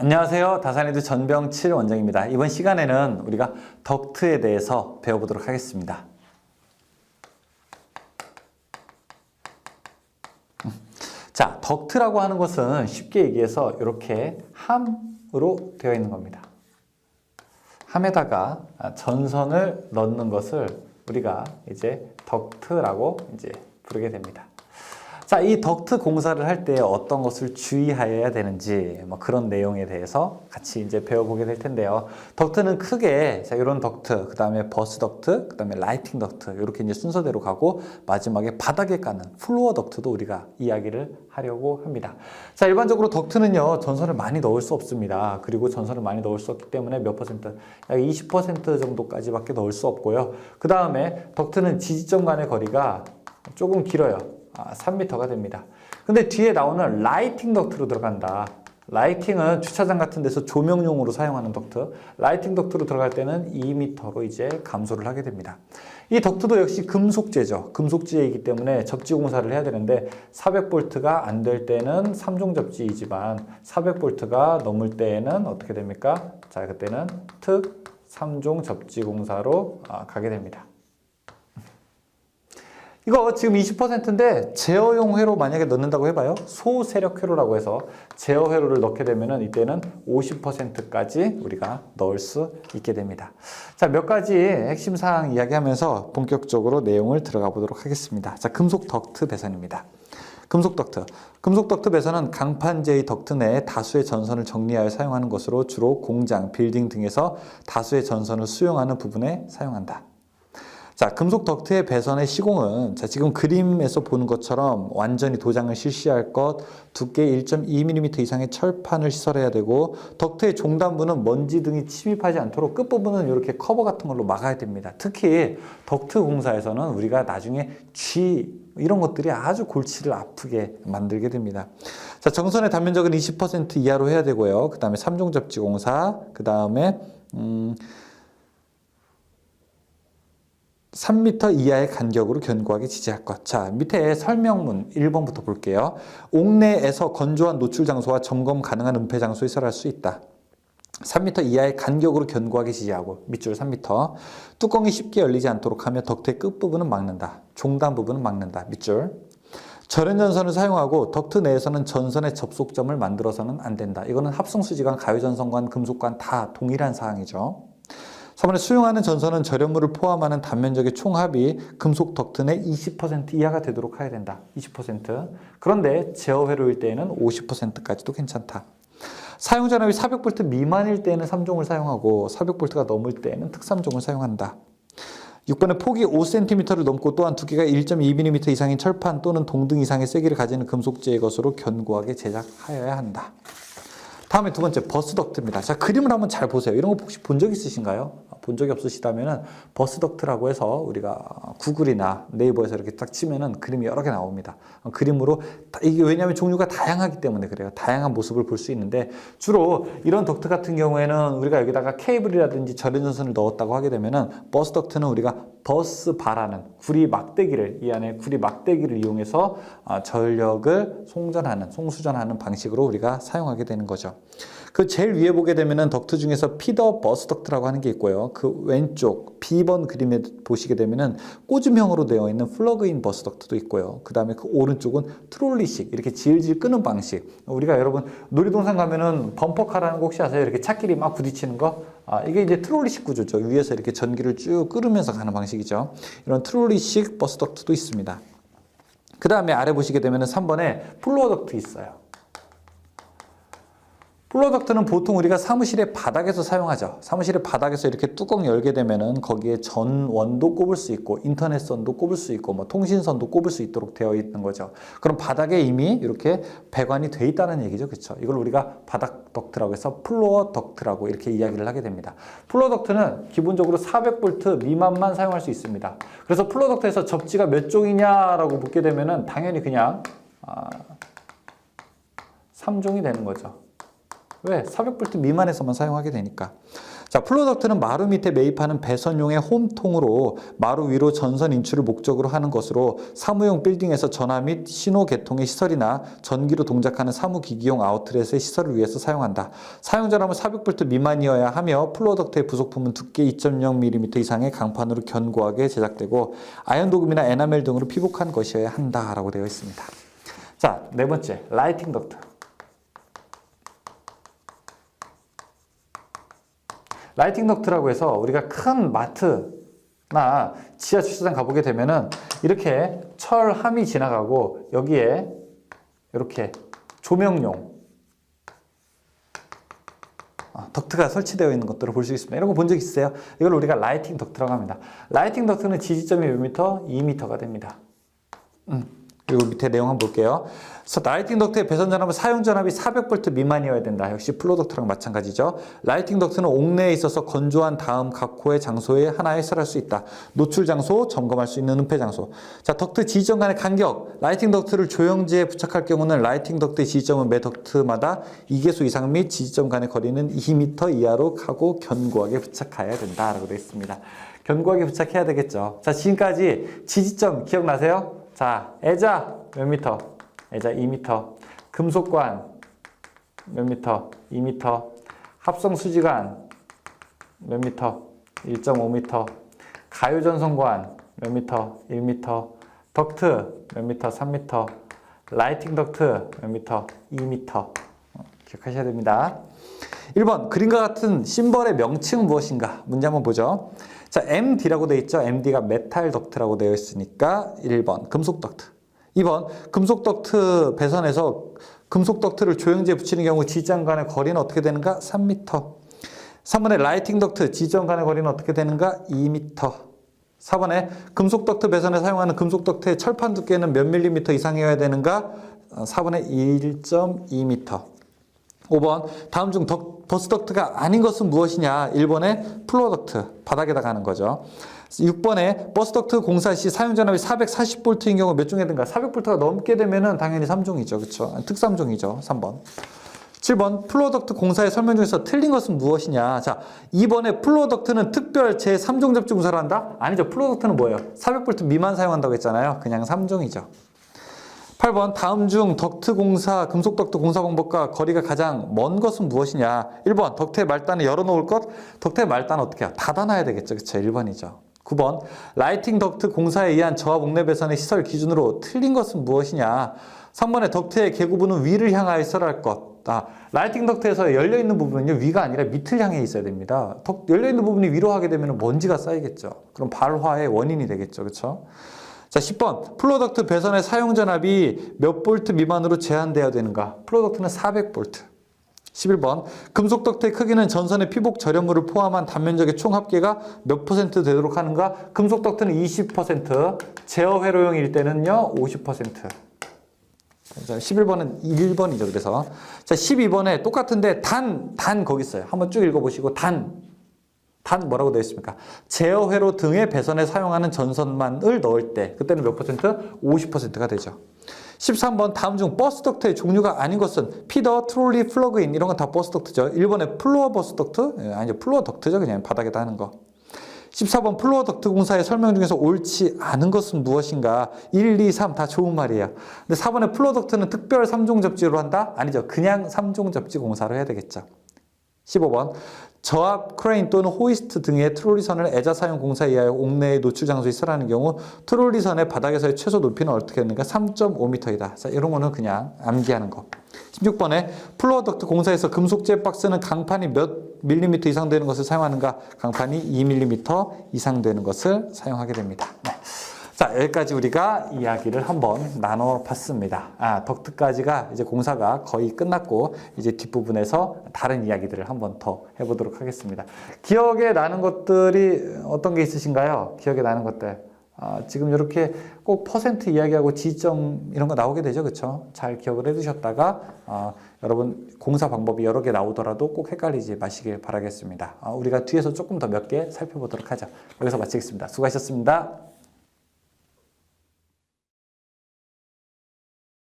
안녕하세요. 다산이드 전병칠 원장입니다. 이번 시간에는 우리가 덕트에 대해서 배워보도록 하겠습니다. 자, 덕트라고 하는 것은 쉽게 얘기해서 이렇게 함으로 되어 있는 겁니다. 함에다가 전선을 넣는 것을 우리가 이제 덕트라고 이제 부르게 됩니다. 자, 이 덕트 공사를 할 때 어떤 것을 주의하여야 되는지 그런 내용에 대해서 같이 이제 배워보게 될 텐데요. 덕트는 크게 자, 이런 덕트, 그 다음에 버스 덕트, 그 다음에 라이팅 덕트 이렇게 이제 순서대로 가고 마지막에 바닥에 까는 플로어 덕트도 우리가 이야기를 하려고 합니다. 자, 일반적으로 덕트는요 전선을 많이 넣을 수 없습니다. 그리고 전선을 많이 넣을 수 없기 때문에 몇 퍼센트, 약 20% 정도까지밖에 넣을 수 없고요. 그 다음에 덕트는 지지점 간의 거리가 조금 길어요. 3m가 됩니다. 근데 뒤에 나오는 라이팅 덕트로 들어간다. 라이팅은 주차장 같은 데서 조명용으로 사용하는 덕트. 라이팅 덕트로 들어갈 때는 2m로 이제 감소를 하게 됩니다. 이 덕트도 역시 금속재죠. 금속재이기 때문에 접지 공사를 해야 되는데 400V가 안 될 때는 3종 접지이지만 400V가 넘을 때에는 어떻게 됩니까? 자, 그때는 특 3종 접지 공사로 가게 됩니다. 이거 지금 20%인데 제어용 회로 만약에 넣는다고 해봐요. 소세력 회로라고 해서 제어 회로를 넣게 되면은 이때는 50%까지 우리가 넣을 수 있게 됩니다. 자, 몇 가지 핵심 사항 이야기하면서 본격적으로 내용을 들어가 보도록 하겠습니다. 자, 금속 덕트 배선입니다. 금속 덕트. 금속 덕트 배선은 강판재의 덕트 내에 다수의 전선을 정리하여 사용하는 것으로 주로 공장, 빌딩 등에서 다수의 전선을 수용하는 부분에 사용한다. 자, 금속 덕트의 배선의 시공은 자, 지금 그림에서 보는 것처럼 완전히 도장을 실시할 것, 두께 1.2mm 이상의 철판을 시설해야 되고 덕트의 종단부는 먼지 등이 침입하지 않도록 끝부분은 이렇게 커버 같은 걸로 막아야 됩니다. 특히 덕트 공사에서는 우리가 나중에 이런 것들이 아주 골치를 아프게 만들게 됩니다. 자, 정선의 단면적은 20% 이하로 해야 되고요. 그 다음에 3종 접지 공사, 그 다음에 3m 이하의 간격으로 견고하게 지지할 것. 자, 밑에 설명문 1번부터 볼게요. 옥내에서 건조한 노출 장소와 점검 가능한 은폐 장소에 설할 수 있다. 3m 이하의 간격으로 견고하게 지지하고 밑줄 3m. 뚜껑이 쉽게 열리지 않도록 하며 덕트의 끝부분은 막는다. 종단 부분은 막는다. 밑줄. 절연 전선을 사용하고 덕트 내에서는 전선의 접속점을 만들어서는 안 된다. 이거는 합성수지관, 가요전선관, 금속관 다 동일한 사항이죠. 3번에 수용하는 전선은 절연물을 포함하는 단면적의 총합이 금속 덕트 내 20% 이하가 되도록 해야 된다. 20%. 그런데 제어 회로일 때에는 50%까지도 괜찮다. 사용 전압이 400V 미만일 때에는 3종을 사용하고 400V가 넘을 때에는 특 3종을 사용한다. 6번에 폭이 5cm를 넘고 또한 두께가 1.2mm 이상인 철판 또는 동등 이상의 세기를 가지는 금속재의 것으로 견고하게 제작하여야 한다. 다음에 두 번째 버스 덕트입니다. 자, 그림을 한번 잘 보세요. 이런 거 혹시 본 적 있으신가요? 본 적이 없으시다면은 버스 덕트라고 해서 우리가 구글이나 네이버에서 이렇게 딱 치면은 그림이 여러 개 나옵니다. 그림으로 이게 왜냐하면 종류가 다양하기 때문에 그래요. 다양한 모습을 볼 수 있는데 주로 이런 덕트 같은 경우에는 우리가 여기다가 케이블이라든지 절연 전선을 넣었다고 하게 되면은 버스 덕트는 우리가 버스 바라는 구리 막대기를 이 안에 구리 막대기를 이용해서 전력을 송수전하는 방식으로 우리가 사용하게 되는 거죠. 그 제일 위에 보게 되면은 덕트 중에서 피더 버스 덕트라고 하는 게 있고요. 그 왼쪽 B번 그림에 보시게 되면은 꽂음형으로 되어 있는 플러그인 버스 덕트도 있고요. 그 다음에 그 오른쪽은 트롤리식 이렇게 질질 끄는 방식. 우리가 여러분 놀이동산 가면은 범퍼카라는 거 혹시 아세요? 이렇게 차끼리 막 부딪히는 거. 이게 이제 트롤리식 구조죠. 위에서 이렇게 전기를 쭉 끄르면서 가는 방식이죠. 이런 트롤리식 버스 덕트도 있습니다. 그 다음에 아래 보시게 되면은 3번에 플로어 덕트 있어요. 플로어 덕트는 보통 우리가 사무실의 바닥에서 사용하죠. 사무실의 바닥에서 이렇게 뚜껑 열게 되면은 거기에 전원도 꼽을 수 있고 인터넷선도 꼽을 수 있고 통신선도 꼽을 수 있도록 되어 있는 거죠. 그럼 바닥에 이미 이렇게 배관이 돼 있다는 얘기죠. 그렇죠? 이걸 우리가 바닥 덕트라고 해서 플로어 덕트라고 이렇게 이야기를 하게 됩니다. 플로어 덕트는 기본적으로 400V 미만만 사용할 수 있습니다. 그래서 플로어 덕트에서 접지가 몇 종이냐라고 묻게 되면은 당연히 그냥 3종이 되는 거죠. 왜? 400V 미만에서만 사용하게 되니까. 자, 플로덕트는 마루 밑에 매입하는 배선용의 홈통으로 마루 위로 전선 인출을 목적으로 하는 것으로 사무용 빌딩에서 전화 및 신호 개통의 시설이나 전기로 동작하는 사무기기용 아웃렛의 시설을 위해서 사용한다. 사용전압은 400V 미만이어야 하며 플로덕트의 부속품은 두께 2.0mm 이상의 강판으로 견고하게 제작되고 아연 도금이나 에나멜 등으로 피복한 것이어야 한다라고 되어 있습니다. 자, 네 번째, 라이팅 덕트. 라이팅 덕트라고 해서 우리가 큰 마트나 지하 주차장 가보게 되면은 이렇게 철함이 지나가고 여기에 이렇게 조명용 덕트가 설치되어 있는 것들을 볼 수 있습니다. 이런 거 본 적 있어요? 이걸 우리가 라이팅 덕트라고 합니다. 라이팅 덕트는 지지점이 몇 미터? 2m가 됩니다. 그리고 밑에 내용 한번 볼게요. 라이팅 덕트의 배선 전압은 사용 전압이 400V 미만이어야 된다. 역시 플로 덕트랑 마찬가지죠. 라이팅 덕트는 옥내에 있어서 건조한 다음 각 호의 장소에 하나에 설할 수 있다. 노출 장소, 점검할 수 있는 은폐 장소. 자, 덕트 지지점 간의 간격. 라이팅 덕트를 조형지에 부착할 경우는 라이팅 덕트의 지지점은 매 덕트마다 2개소 이상 및 지지점 간의 거리는 2m 이하로 하고 견고하게 부착해야 된다라고 되어 있습니다. 견고하게 부착해야 되겠죠. 자, 지금까지 지지점 기억나세요? 자, 애자 몇 미터? 애자 2m. 금속관 몇 미터? 2m. 합성 수지관 몇 미터? 1.5m. 가요전선관 몇 미터? 1m. 덕트 몇 미터? 3m. 라이팅 덕트 몇 미터? 2m. 기억하셔야 됩니다. 1번, 그림과 같은 심벌의 명칭은 무엇인가? 문제 한번 보죠. 자, MD라고 되어 있죠. MD가 메탈 덕트라고 되어 있으니까 1번, 금속 덕트. 2번, 금속 덕트 배선에서 금속 덕트를 조형지에 붙이는 경우 지지점 간의 거리는 어떻게 되는가? 3m. 3번에 라이팅 덕트, 지지점 간의 거리는 어떻게 되는가? 2m. 4번에 금속 덕트 배선에 사용하는 금속 덕트의 철판 두께는 몇 밀리미터 이상이어야 되는가? 4번에 1.2m. 5번, 다음 중 버스 덕트가 아닌 것은 무엇이냐? 1번에 플로어 덕트, 바닥에다 가는 거죠. 6번에 버스 덕트 공사 시 사용 전압이 440V인 경우 몇 종에 든가? 400V가 넘게 되면은 당연히 3종이죠. 그렇죠? 특3종이죠. 3번. 7번, 플로어 덕트 공사의 설명 중에서 틀린 것은 무엇이냐? 자, 2번에 플로어 덕트는 특별 제3종 접지 공사를 한다? 아니죠. 플로어 덕트는 뭐예요? 400V 미만 사용한다고 했잖아요. 그냥 3종이죠. 8번, 다음 중 덕트 공사, 금속 덕트 공사 방법과 거리가 가장 먼 것은 무엇이냐? 1번, 덕트의 말단을 열어놓을 것. 덕트의 말단은 어떻게 해요? 닫아놔야 되겠죠. 그쵸? 1번이죠. 9번, 라이팅 덕트 공사에 의한 저압 옥내 배선의 시설 기준으로 틀린 것은 무엇이냐? 3번에 덕트의 개구부는 위를 향하여 설할 것. 라이팅 덕트에서 열려있는 부분은요, 위가 아니라 밑을 향해 있어야 됩니다. 열려있는 부분이 위로 하게 되면 먼지가 쌓이겠죠. 그럼 발화의 원인이 되겠죠. 그쵸? 자, 10번, 플로덕트 배선의 사용 전압이 몇 볼트 미만으로 제한되어야 되는가? 플로덕트는 400V. 11번, 금속 덕트의 크기는 전선의 피복 절연물을 포함한 단면적의 총 합계가 몇 % 되도록 하는가? 금속 덕트는 20%, 제어 회로용일 때는요, 50%. 자, 11번은 1번이죠. 그래서. 자, 12번에 똑같은데 단 거기 있어요. 한번 쭉 읽어보시고, 단 뭐라고 되어 있습니까? 제어 회로 등의 배선에 사용하는 전선만을 넣을 때 그때는 몇 %? 50%가 되죠. 13번, 다음 중 버스 덕트의 종류가 아닌 것은 피더, 트롤리, 플러그인 이런 건 다 버스 덕트죠. 1번에 플로어 버스 덕트? 아니죠. 플로어 덕트죠. 그냥 바닥에다 하는 거. 14번, 플로어 덕트 공사의 설명 중에서 옳지 않은 것은 무엇인가? 1, 2, 3 다 좋은 말이에요. 근데 4번에 플로어 덕트는 특별 3종 접지로 한다? 아니죠. 그냥 3종 접지 공사로 해야 되겠죠. 15번, 저압 크레인 또는 호이스트 등의 트롤리선을 애자 사용 공사에 의하여 옥내의 노출 장소에 설하는 경우 트롤리선의 바닥에서의 최소 높이는 어떻게 되는가? 3.5m이다. 자, 이런 거는 그냥 암기하는 거. 16번에 플로어 덕트 공사에서 금속재 박스는 강판이 몇 밀리미터 이상 되는 것을 사용하는가? 강판이 2mm 이상 되는 것을 사용하게 됩니다. 네. 자, 여기까지 우리가 이야기를 한번 나눠봤습니다. 덕트까지가 이제 공사가 거의 끝났고 이제 뒷부분에서 다른 이야기들을 한번 더 해보도록 하겠습니다. 기억에 나는 것들이 어떤 게 있으신가요? 기억에 나는 것들. 지금 이렇게 꼭 퍼센트 이야기하고 지점 이런 거 나오게 되죠. 그렇죠? 잘 기억을 해두셨다가 여러분 공사 방법이 여러 개 나오더라도 꼭 헷갈리지 마시길 바라겠습니다. 우리가 뒤에서 조금 더 몇 개 살펴보도록 하죠. 여기서 마치겠습니다. 수고하셨습니다.